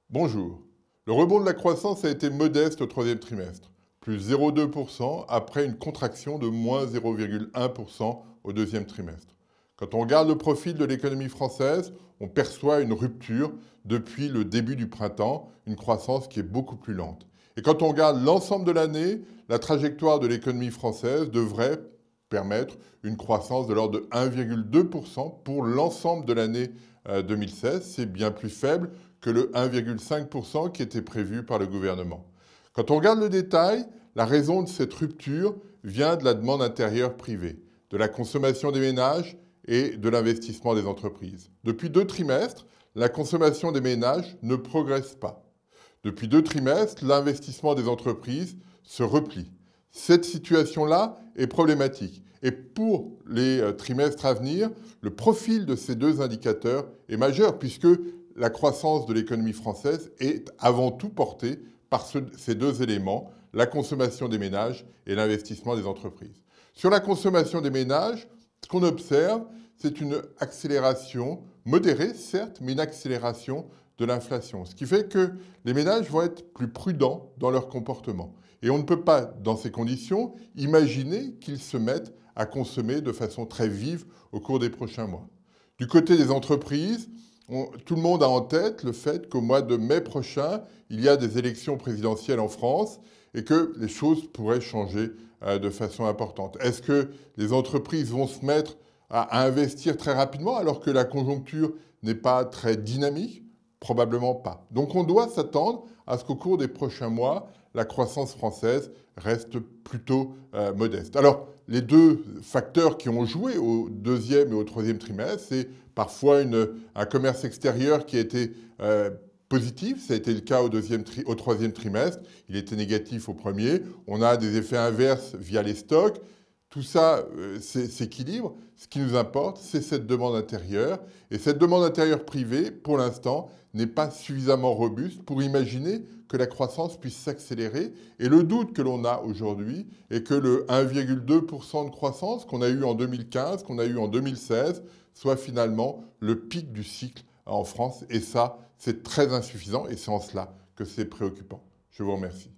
Bonjour. Le rebond de la croissance a été modeste au troisième trimestre, plus 0,2% après une contraction de moins 0,1% au deuxième trimestre. Quand on regarde le profil de l'économie française, on perçoit une rupture depuis le début du printemps, une croissance qui est beaucoup plus lente. Et quand on regarde l'ensemble de l'année, la trajectoire de l'économie française devrait permettre une croissance de l'ordre de 1,2% pour l'ensemble de l'année 2016. C'est bien plus faible que le 1,5% qui était prévu par le gouvernement. Quand on regarde le détail, la raison de cette rupture vient de la demande intérieure privée, de la consommation des ménages et de l'investissement des entreprises. Depuis 2 trimestres, la consommation des ménages ne progresse pas. Depuis 2 trimestres, l'investissement des entreprises se replie. Cette situation-là est problématique. Et pour les trimestres à venir, le profil de ces deux indicateurs est majeur puisque la croissance de l'économie française est avant tout portée par ces deux éléments, la consommation des ménages et l'investissement des entreprises. Sur la consommation des ménages, ce qu'on observe, c'est une accélération modérée, certes, mais une accélération de l'inflation. Ce qui fait que les ménages vont être plus prudents dans leur comportement. Et on ne peut pas, dans ces conditions, imaginer qu'ils se mettent à consommer de façon très vive au cours des prochains mois. Du côté des entreprises, tout le monde a en tête le fait qu'au mois de mai prochain, il y a des élections présidentielles en France et que les choses pourraient changer de façon importante. Est-ce que les entreprises vont se mettre à investir très rapidement alors que la conjoncture n'est pas très dynamique? Probablement pas. Donc on doit s'attendre à ce qu'au cours des prochains mois, la croissance française reste plutôt modeste. Alors, les deux facteurs qui ont joué au deuxième et au troisième trimestre, c'est parfois un commerce extérieur qui a été positif. Ça a été le cas au troisième trimestre. Il était négatif au premier. On a des effets inverses via les stocks. Tout ça s'équilibre. Ce qui nous importe, c'est cette demande intérieure. Et cette demande intérieure privée, pour l'instant, n'est pas suffisamment robuste pour imaginer que la croissance puisse s'accélérer. Et le doute que l'on a aujourd'hui est que le 1,2% de croissance qu'on a eu en 2015, qu'on a eu en 2016, soit finalement le pic du cycle en France. Et ça, c'est très insuffisant et c'est en cela que c'est préoccupant. Je vous remercie.